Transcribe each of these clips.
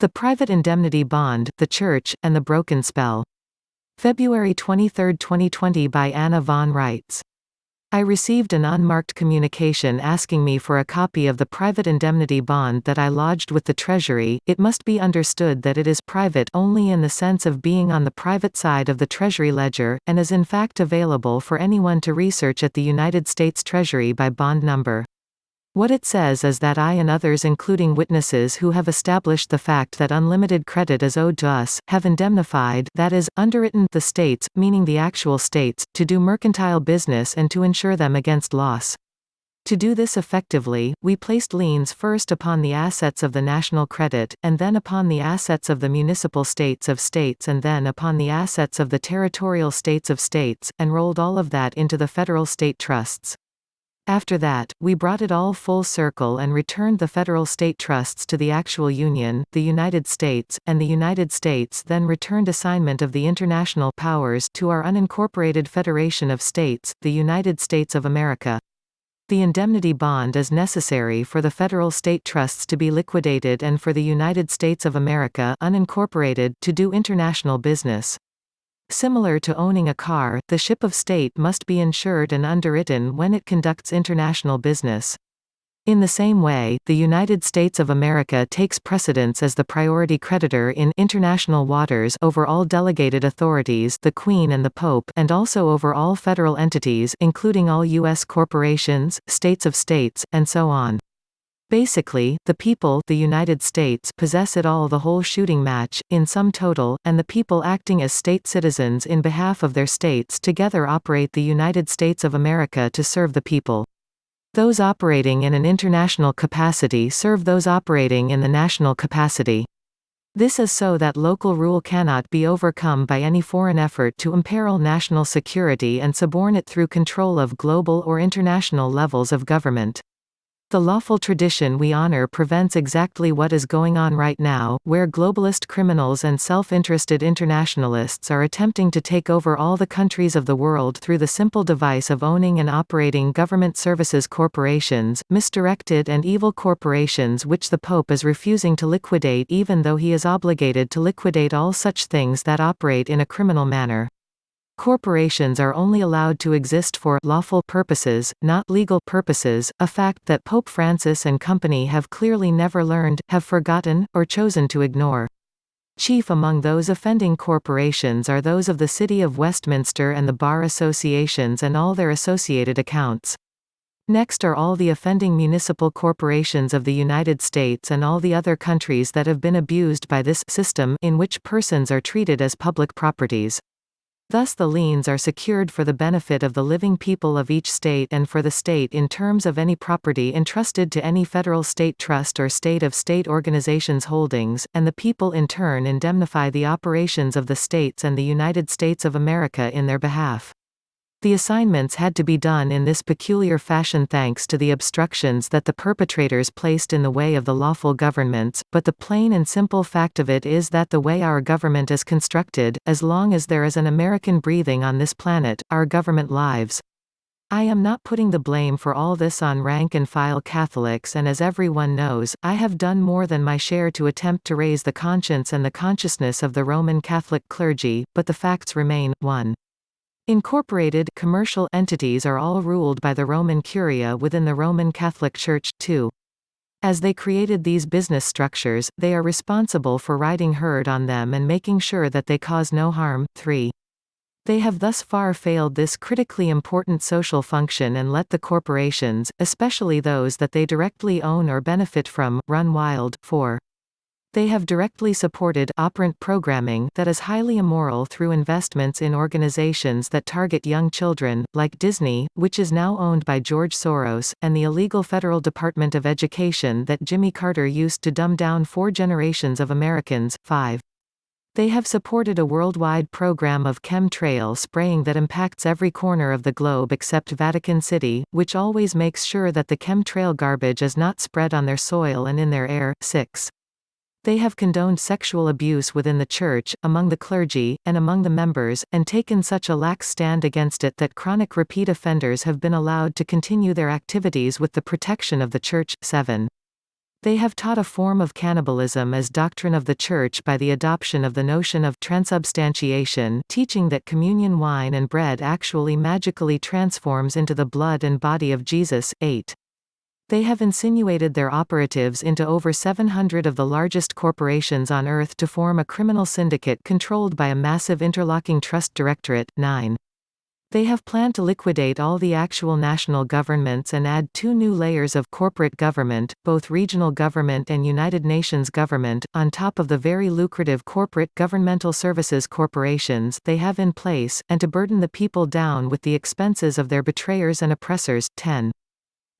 The Private Indemnity Bond, The Church, and the Broken Spell. February 23, 2020 by Anna von Reitz. I received an unmarked communication asking me for a copy of the private indemnity bond that I lodged with the Treasury. It must be understood that it is private only in the sense of being on the private side of the Treasury Ledger, and is in fact available for anyone to research at the United States Treasury by bond number. What it says is that I and others, including witnesses who have established the fact that unlimited credit is owed to us, have indemnified, that is, underwritten, the states, meaning the actual states, to do mercantile business and to insure them against loss. To do this effectively, we placed liens first upon the assets of the national credit, and then upon the assets of the Municipal States of States, and then upon the assets of the Territorial States of States, and rolled all of that into the federal state trusts. After that, we brought it all full circle and returned the federal state trusts to the actual Union, the United States, and the United States then returned assignment of the international powers to our unincorporated Federation of States, the United States of America. The indemnity bond is necessary for the federal state trusts to be liquidated and for the United States of America, unincorporated, to do international business. Similar to owning a car, the ship of state must be insured and underwritten when it conducts international business. In the same way, the United States of America takes precedence as the priority creditor in international waters over all delegated authorities, the Queen and the Pope, and also over all federal entities, including all U.S. corporations, states of states, and so on. Basically, the people, the United States, possess it all, the whole shooting match, in sum total, and the people acting as state citizens in behalf of their states together operate the United States of America to serve the people. Those operating in an international capacity serve those operating in the national capacity. This is so that local rule cannot be overcome by any foreign effort to imperil national security and suborn it through control of global or international levels of government. The lawful tradition we honor prevents exactly what is going on right now, where globalist criminals and self-interested internationalists are attempting to take over all the countries of the world through the simple device of owning and operating government services corporations, misdirected and evil corporations which the Pope is refusing to liquidate even though he is obligated to liquidate all such things that operate in a criminal manner. Corporations are only allowed to exist for lawful purposes, not legal purposes, a fact that Pope Francis and company have clearly never learned, have forgotten, or chosen to ignore. Chief among those offending corporations are those of the City of Westminster and the bar associations and all their associated accounts. Next are all the offending municipal corporations of the United States and all the other countries that have been abused by this system in which persons are treated as public properties. Thus the liens are secured for the benefit of the living people of each state and for the state in terms of any property entrusted to any federal state trust or state of state organization's holdings, and the people in turn indemnify the operations of the states and the United States of America in their behalf. The assignments had to be done in this peculiar fashion thanks to the obstructions that the perpetrators placed in the way of the lawful governments, but the plain and simple fact of it is that the way our government is constructed, as long as there is an American breathing on this planet, our government lives. I am not putting the blame for all this on rank-and-file Catholics, and as everyone knows, I have done more than my share to attempt to raise the conscience and the consciousness of the Roman Catholic clergy, but the facts remain. 1. Incorporated, commercial entities are all ruled by the Roman Curia within the Roman Catholic Church. 2. As they created these business structures, they are responsible for riding herd on them and making sure that they cause no harm. 3. They have thus far failed this critically important social function and let the corporations, especially those that they directly own or benefit from, run wild. 4. They have directly supported operant programming that is highly immoral through investments in organizations that target young children, like Disney, which is now owned by George Soros, and the illegal Federal Department of Education that Jimmy Carter used to dumb down 4 generations of Americans. 5. They have supported a worldwide program of chemtrail spraying that impacts every corner of the globe except Vatican City, which always makes sure that the chemtrail garbage is not spread on their soil and in their air. 6. They have condoned sexual abuse within the Church, among the clergy, and among the members, and taken such a lax stand against it that chronic repeat offenders have been allowed to continue their activities with the protection of the Church. 7. They have taught a form of cannibalism as doctrine of the Church by the adoption of the notion of transubstantiation, teaching that communion wine and bread actually magically transforms into the blood and body of Jesus. 8. They have insinuated their operatives into over 700 of the largest corporations on earth to form a criminal syndicate controlled by a massive interlocking trust directorate. 9. They have planned to liquidate all the actual national governments and add 2 new layers of corporate government, both regional government and United Nations government, on top of the very lucrative corporate governmental services corporations they have in place, and to burden the people down with the expenses of their betrayers and oppressors. 10.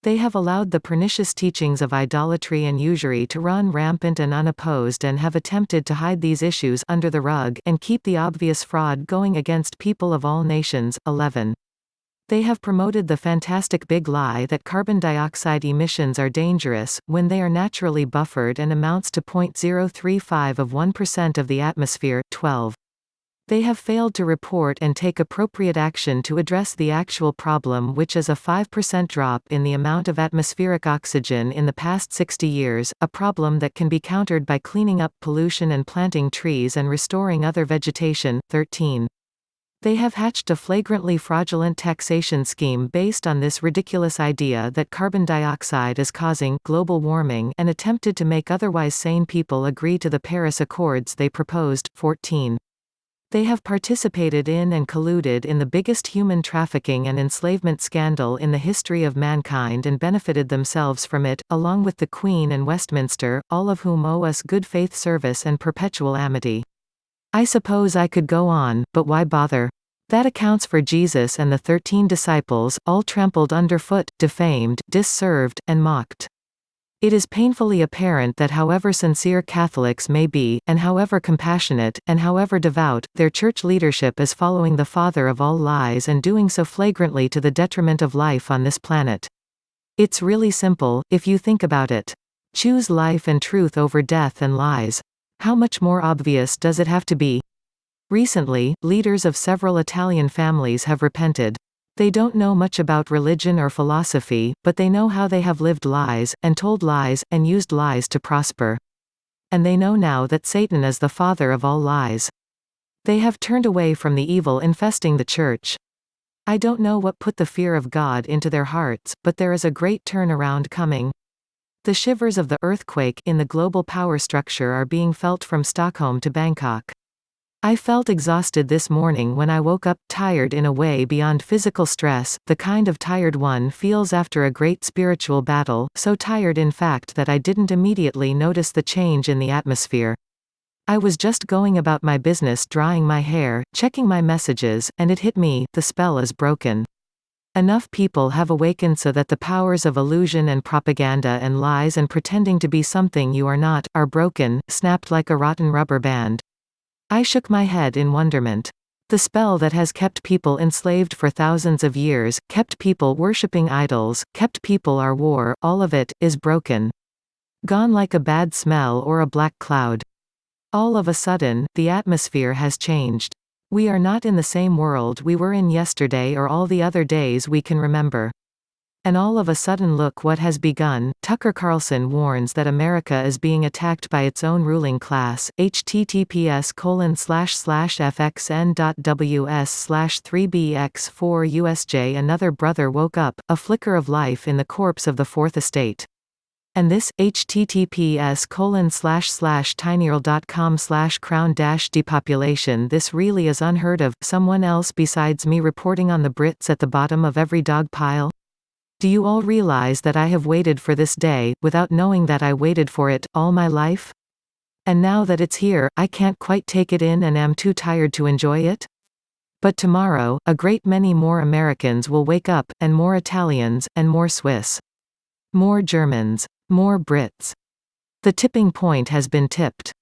They have allowed the pernicious teachings of idolatry and usury to run rampant and unopposed and have attempted to hide these issues under the rug and keep the obvious fraud going against people of all nations. 11. They have promoted the fantastic big lie that carbon dioxide emissions are dangerous, when they are naturally buffered and amounts to 0.035 of 1% of the atmosphere. 12. They have failed to report and take appropriate action to address the actual problem, which is a 5% drop in the amount of atmospheric oxygen in the past 60 years, a problem that can be countered by cleaning up pollution and planting trees and restoring other vegetation. 13. They have hatched a flagrantly fraudulent taxation scheme based on this ridiculous idea that carbon dioxide is causing global warming and attempted to make otherwise sane people agree to the Paris Accords they proposed. 14. They have participated in and colluded in the biggest human trafficking and enslavement scandal in the history of mankind and benefited themselves from it, along with the Queen and Westminster, all of whom owe us good faith service and perpetual amity. I suppose I could go on, but why bother? That accounts for Jesus and the 13 disciples, all trampled underfoot, defamed, disserved, and mocked. It is painfully apparent that however sincere Catholics may be, and however compassionate, and however devout, their church leadership is following the father of all lies and doing so flagrantly to the detriment of life on this planet. It's really simple, if you think about it. Choose life and truth over death and lies. How much more obvious does it have to be? Recently, leaders of several Italian families have repented. They don't know much about religion or philosophy, but they know how they have lived lies, and told lies, and used lies to prosper. And they know now that Satan is the father of all lies. They have turned away from the evil infesting the church. I don't know what put the fear of God into their hearts, but there is a great turnaround coming. The shivers of the earthquake in the global power structure are being felt from Stockholm to Bangkok. I felt exhausted this morning when I woke up, tired in a way beyond physical stress, the kind of tired one feels after a great spiritual battle, so tired in fact that I didn't immediately notice the change in the atmosphere. I was just going about my business, drying my hair, checking my messages, and it hit me, the spell is broken. Enough people have awakened so that the powers of illusion and propaganda and lies and pretending to be something you are not, are broken, snapped like a rotten rubber band. I shook my head in wonderment. The spell that has kept people enslaved for thousands of years, kept people worshipping idols, kept people our war, all of it, is broken. Gone like a bad smell or a black cloud. All of a sudden, the atmosphere has changed. We are not in the same world we were in yesterday or all the other days we can remember. And all of a sudden look what has begun. Tucker Carlson warns that America is being attacked by its own ruling class. https://fxn.ws/3bx4usj Another brother woke up, a flicker of life in the corpse of the Fourth Estate. And this, https://tinyurl.com/crown-depopulation This really is unheard of, someone else besides me reporting on the Brits at the bottom of every dog pile? Do you all realize that I have waited for this day, without knowing that I waited for it, all my life? And now that it's here, I can't quite take it in and am too tired to enjoy it? But tomorrow, a great many more Americans will wake up, and more Italians, and more Swiss. More Germans. More Brits. The tipping point has been tipped.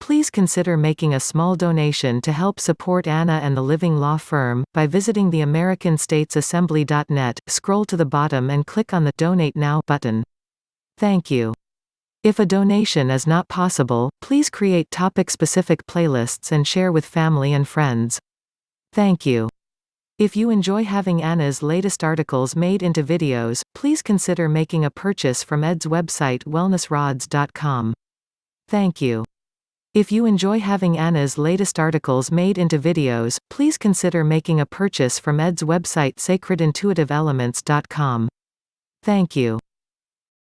Please consider making a small donation to help support Anna and the Living Law Firm, by visiting the AmericanStatesAssembly.net, scroll to the bottom and click on the Donate Now button. Thank you. If a donation is not possible, please create topic-specific playlists and share with family and friends. Thank you. If you enjoy having Anna's latest articles made into videos, please consider making a purchase from Ed's website wellnessrods.com. Thank you. If you enjoy having Anna's latest articles made into videos, please consider making a purchase from Ed's website sacredintuitiveelements.com. Thank you.